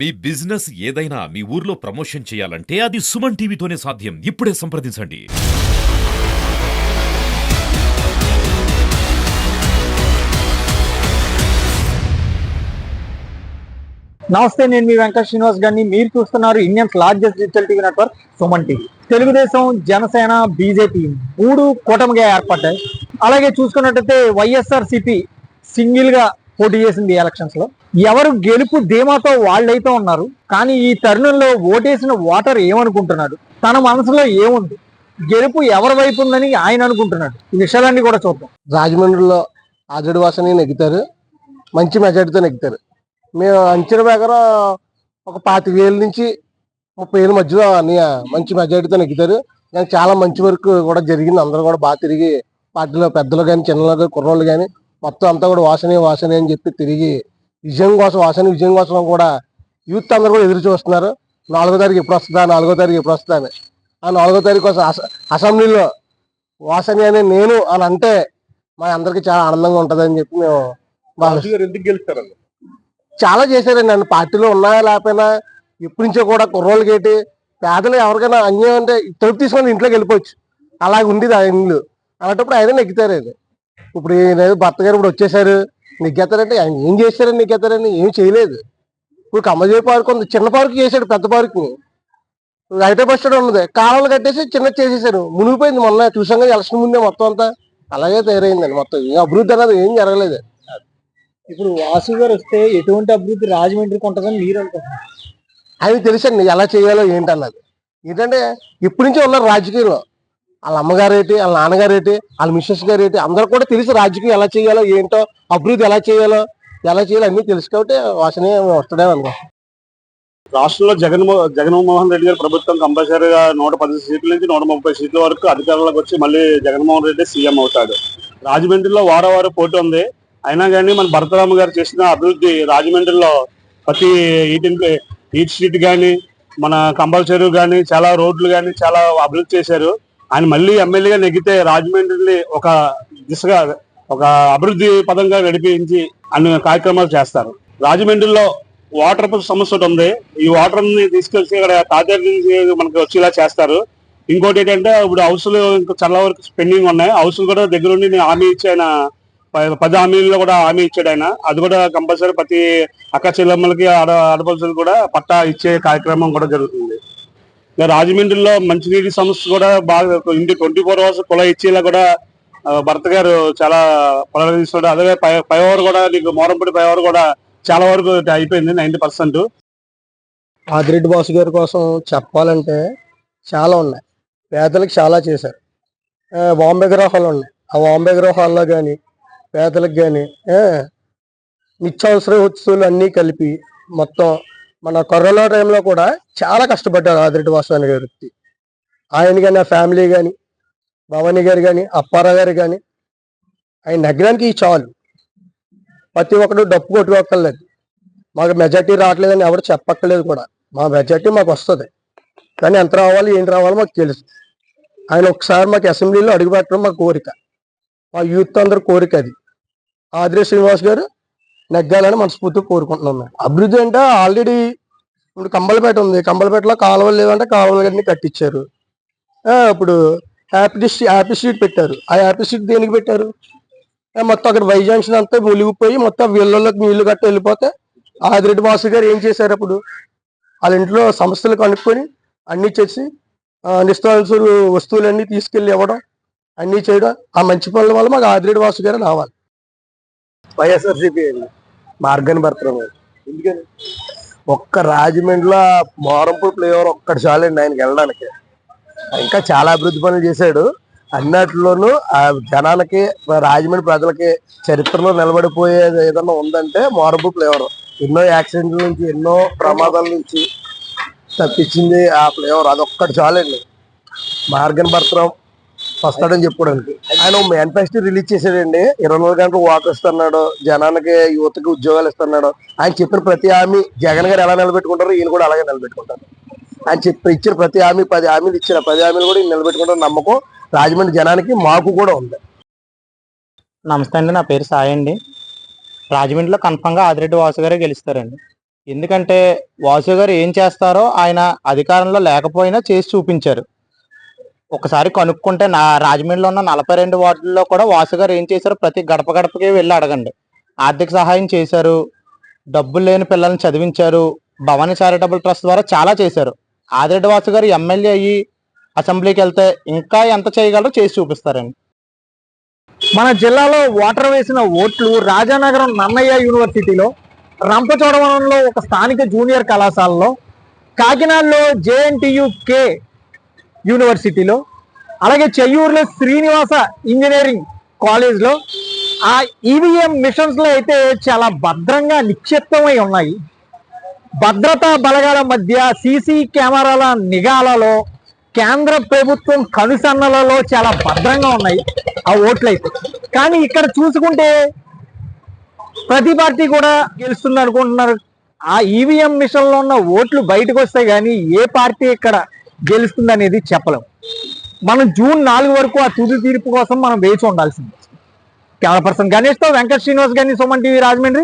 మీ business ఏదైనా మీ ఊర్లో promotion చేయాలంటే అది సుమన్ టీవీతోనే సాధ్యం. ఇప్పుడే సంప్రదించండి. నమస్తే, నేను మీ వెంకట శ్రీనివాస్ గారిని. మీరు చూస్తున్నారు Indians largest digital TV network Suman TV. Telugu Desam, Janasena, BJP మూడు కూటమిగా ఏర్పడ్డాయి. అలాగే చూసుకున్నట్టయితే వైఎస్ఆర్సీపీ సింగిల్ గా పోటీ చేసింది ఈ ఎలక్షన్స్ లో. ఎవరు గెలుపు ధీమాతో వాళ్ళైతే ఉన్నారు. కానీ ఈ తరుణంలో ఓటేసిన ఓటర్ ఏమనుకుంటున్నాడు, తన మనసులో ఏముంది, గెలుపు ఎవరి వైపు ఉందని ఆయన అనుకుంటున్నాడు, ఈ విషయాలన్నీ కూడా చూద్దాం. రాజమండ్రిలో ఆజడి వాసని నెగ్గుతారు, మంచి మెజార్టీతో నెగ్గుతారు. మేము అంచనా ప్రకారం ఒక 25,000 నుంచి 30,000 మధ్యలో మంచి మెజార్టీతో నెగ్గుతారు. కానీ చాలా మంచి వర్క్ కూడా జరిగింది. అందరూ కూడా బాగా తిరిగి పార్టీలో పెద్దలు కానీ చిన్నలు కుర్రోళ్ళు కానీ మొత్తం అంతా కూడా వాసనే అని చెప్పి తిరిగి విజయం కోసం కూడా యూత్ అందరూ కూడా ఎదురు చూస్తున్నారు. 4వ తారీఖు ఎప్పుడు వస్తుందా అని. ఆ 4వ తారీఖు కోసం అసెంబ్లీలో వాసని అని నేను అని అంటే మా అందరికి చాలా ఆనందంగా ఉంటుందని చెప్పి మేము ఎందుకు గెలుస్తారండి. చాలా చేశారండి. నన్ను పార్టీలో ఉన్నాయా లేకపోయినా ఎప్పటి నుంచో కూడా కుర్రోళ్ళకి ఏంటి పేదలు ఎవరికైనా అన్యాయం అంటే తలుపు తీసుకొని ఇంట్లోకి వెళ్ళిపోవచ్చు, అలాగే ఉండేది ఆ ఇల్లు. అలాంటప్పుడు ఆయన నెగ్గుతారండి. ఇప్పుడు భర్త గారు ఇప్పుడు వచ్చేసారు, నెగ్గేస్తారంటే ఆయన ఏం చేశారని నెగ్గేస్తారని ఏం చేయలేదు. ఇప్పుడు కమ్మజేవి పార్క్ ఉంది, చిన్న పార్క్ చేశాడు, పెద్ద పార్క్ని రైతే బస్ స్టాండ్ ఉన్నది, కాలువలు కట్టేసి చిన్న చేసేసారు, మునిగిపోయింది. మొన్న చూసాం కదా ఎలక్షన్ ముందే మొత్తం అంతా అలాగే తయారైందండి. మొత్తం ఏం అభివృద్ధి అనేది ఏం జరగలేదు. ఇప్పుడు వాసు గారు వస్తే ఎటువంటి అభివృద్ధి రాజమండ్రికి ఉంటుందని మీరు అనుకుంటున్నారు? ఆయన తెలుసండి ఎలా చేయాలో ఏంటన్నది. ఏంటంటే ఇప్పటి నుంచే ఉన్నారు రాజకీయంలో. వాళ్ళ అమ్మగారేటి, వాళ్ళ నాన్నగారేటి, వాళ్ళ మిస్సెస్ గారేటి అందరూ కూడా తెలుసు రాజకీయం ఎలా చేయాలో ఏంటో, అభివృద్ధి ఎలా చేయాలో అన్నీ తెలుసు. కాబట్టి వాసనే వస్తాడే అనుకో. రాష్ట్రంలో జగన్మోహన్ రెడ్డి గారి ప్రభుత్వం కంపల్సరీగా 110 సీట్ల నుంచి 130 సీట్ల వరకు అధికారంలోకి వచ్చి మళ్ళీ జగన్మోహన్ రెడ్డి సీఎం అవుతాడు. రాజమండ్రిలో వారం పోటీ ఉంది. అయినా కానీ మన భరతరామ గారు చేసిన అభివృద్ధి రాజమండ్రిలో ప్రతి ఈట్ స్ట్రీట్ కానీ మన కంపల్సరీ కానీ చాలా రోడ్లు కానీ చాలా అభివృద్ధి చేశారు. ఆయన మళ్ళీ ఎమ్మెల్యేగా నెగ్గితే రాజమండ్రిని ఒక దిశగా ఒక అభివృద్ధి పదంగా నడిపించి అన్ని కార్యక్రమాలు చేస్తారు. రాజమండ్రిలో వాటర్ సమస్య ఒకటి ఉంది. ఈ వాటర్ ని తీసుకొచ్చి ఇక్కడ తాజాగా నుంచి మనకి వచ్చేలా చేస్తారు. ఇంకోటి ఏంటంటే ఇప్పుడు హౌస్లు ఇంకా చాలా వరకు పెండింగ్ ఉన్నాయి. హౌస్లు కూడా దగ్గరుండి నేను హామీ ఇచ్చి ఆయన 10 హామీల్లో కూడా హామీ ఇచ్చాడు ఆయన. అది కూడా కంపల్సరీ ప్రతి అక్క చెల్లెమ్మలకి ఆడపడుచులు కూడా పట్టా ఇచ్చే కార్యక్రమం కూడా జరుగుతుంది. రాజమండ్రిలో మంచినీటి సమస్య కూడా బాగా 24 hours కుళ ఇచ్చేలా కూడా భర్త గారు చాలా పొలాలు తీసుకున్నాడు. అదే పైవర్ కూడా నీకు మోరంపూడి పైవర్ కూడా చాలా వరకు అయిపోయింది 90%. ఆదిరెడ్డి బాసు గారి కోసం చెప్పాలంటే చాలా ఉన్నాయి. పేదలకు చాలా చేశారు. బాంబే గృహాలు ఉన్నాయి. ఆ బాంబే గృహాల్లో కానీ పేదలకు కానీ నిత్యావసర వస్తువులు అన్నీ కలిపి మొత్తం మన కరోనా టైంలో కూడా చాలా కష్టపడ్డారు ఆదిరెడ్డి వాసు గారి. ఆయన కానీ ఆ ఫ్యామిలీ కానీ భవానీ గారు కానీ అప్పారావు గారు కానీ ఆయన నగ్గడానికి చాలు. ప్రతి ఒక్కరు డప్పు కొట్టుకోక్కర్లేదు. మాకు మెజార్టీ రావట్లేదని ఎవరు చెప్పక్కర్లేదు కూడా. మా మెజార్టీ మాకు వస్తుంది, కానీ ఎంత రావాలి ఏంటి రావాలో మాకు తెలుసు. ఆయన ఒకసారి మాకు అసెంబ్లీలో అడుగుపెట్టడం మా కోరిక, మా యూత్ అందరూ కోరిక. అది ఆదిరెడ్డి శ్రీనివాస్ గారు నెగ్గాలని మనస్ఫూర్తిగా కోరుకుంటున్నాం. అభివృద్ధి అంటే ఆల్రెడీ ఇప్పుడు కంబలపేట ఉంది, కంబలపేటలో కాలువలు లేవంటే కాలువలన్నీ కట్టించారు. ఇప్పుడు హ్యాపీ స్ట్రీట్ పెట్టారు. ఆ హ్యాపీ స్ట్రీట్ దేనికి పెట్టారు? మొత్తం అక్కడ వైజాంక్షన్ అంతా మునిగిపోయి మొత్తం వీళ్ళలోకి నీళ్లు కట్టి వెళ్ళిపోతే ఆదిరెడ్డి వాసు గారు ఏం చేశారు? అప్పుడు వాళ్ళ ఇంట్లో సమస్యలు కనుక్కొని అన్నీ చేసి నిత్యావసర వస్తువులన్నీ తీసుకెళ్ళి ఇవ్వడం అన్నీ చేయడం, ఆ మంచి పనుల వల్ల మాకు ఆదిరెడ్డి వాసు గారు రావాలి. వైఎస్ఆర్సీపీ మార్గాన్ని భర్తరావు గారు. ఎందుకని ఒక్క రాజమండ్రిలో మోరంపూడి ఫ్లైఓవర్ ఒక్కటి చాలండి ఆయనకి వెళ్ళడానికి. ఇంకా చాలా అభివృద్ధి పనులు చేశాడు. అన్నిటిలోనూ ఆ జనాలకి, రాజమండ్రి ప్రజలకి చరిత్రలో నిలబడిపోయేది ఏదన్నా ఉందంటే మోరంపూడి ఫ్లైఓవర్. ఎన్నో యాక్సిడెంట్ల నుంచి ఎన్నో ప్రమాదాల నుంచి తప్పించింది ఆ ఫ్లైఓవర్. అదొక్కటి చాలండి మార్గాన్ని భర్తరావు వస్తాడని చెప్పుకోవడానికి. ఆయన మేనిఫెస్టో రిలీజ్ చేశాడండి. 24 గంటలు వాటర్ ఇస్తున్నాడు, జనానికి యువతకి ఉద్యోగాలు ఇస్తున్నాడు. ఆయన చెప్పిన ప్రతి హామీ జగన్ గారు ఎలా నిలబెట్టుకుంటారో ఈయన కూడా అలాగే నిలబెట్టుకుంటారు. ఆయన ఇచ్చిన ప్రతి హామీ 10 హామీలు ఇచ్చిన 10 హామీలు కూడా ఈయన నిలబెట్టుకుంటారు నమ్మకం రాజమండ్రి జనానికి, మాకు కూడా ఉంది. నమస్తే అండి, నా పేరు సాయి అండి. రాజమండ్రిలో కన్ఫామ్గా ఆదిరెడ్డి వాసు గారే గెలుస్తారండి. ఎందుకంటే వాసు గారు ఏం చేస్తారో ఆయన అధికారంలో లేకపోయినా చేసి చూపించారు. ఒకసారి కనుక్కుంటే నా రాజమండ్రిలో ఉన్న 42 వార్డుల్లో కూడా వాసు గారు ఏం చేశారో ప్రతి గడప గడపకి వెళ్ళి అడగండి. ఆర్థిక సహాయం చేశారు, డబ్బులు లేని పిల్లల్ని చదివించారు, భవానీ చారిటబుల్ ట్రస్ట్ ద్వారా చాలా చేశారు. ఆదిరెడ్డి వాసు గారు ఎమ్మెల్యే అయ్యి అసెంబ్లీకి వెళ్తే ఇంకా ఎంత చేయగలరో చేసి చూపిస్తారండి. మన జిల్లాలో ఓటర్ వేసిన ఓట్లు రాజానగరం నన్నయ్య యూనివర్సిటీలో, రంపచోడవరంలో ఒక స్థానిక జూనియర్ కళాశాలలో, కాకినాడలో JNTU-K యూనివర్సిటీలో, అలాగే చెయ్యూరులో శ్రీనివాస ఇంజనీరింగ్ కాలేజ్లో ఆ ఈవీఎం మిషన్స్ లో అయితే చాలా భద్రంగా నిక్షిప్తమై ఉన్నాయి. భద్రతా బలగాల మధ్య సీసీ కెమెరాల నిఘాలలో, కేంద్ర ప్రభుత్వం కనుసన్నలలో చాలా భద్రంగా ఉన్నాయి ఆ ఓట్లు అయితే. కానీ ఇక్కడ చూసుకుంటే ప్రతి పార్టీ కూడా గెలుస్తుంది అనుకుంటున్నారు. ఆ ఈవీఎం మిషన్ లో ఉన్న ఓట్లు బయటకు వస్తాయి కానీ ఏ పార్టీ ఇక్కడ గెలుస్తుంది అనేది చెప్పలేం. మనం జూన్ 4 వరకు ఆ తుది తీర్పు కోసం మనం వేచి ఉండాల్సింది. కెమెరా పర్సన్ గణేష్తో వెంకట శ్రీనివాస్ గారిని, సుమన్ టీవీ, రాజమండ్రి.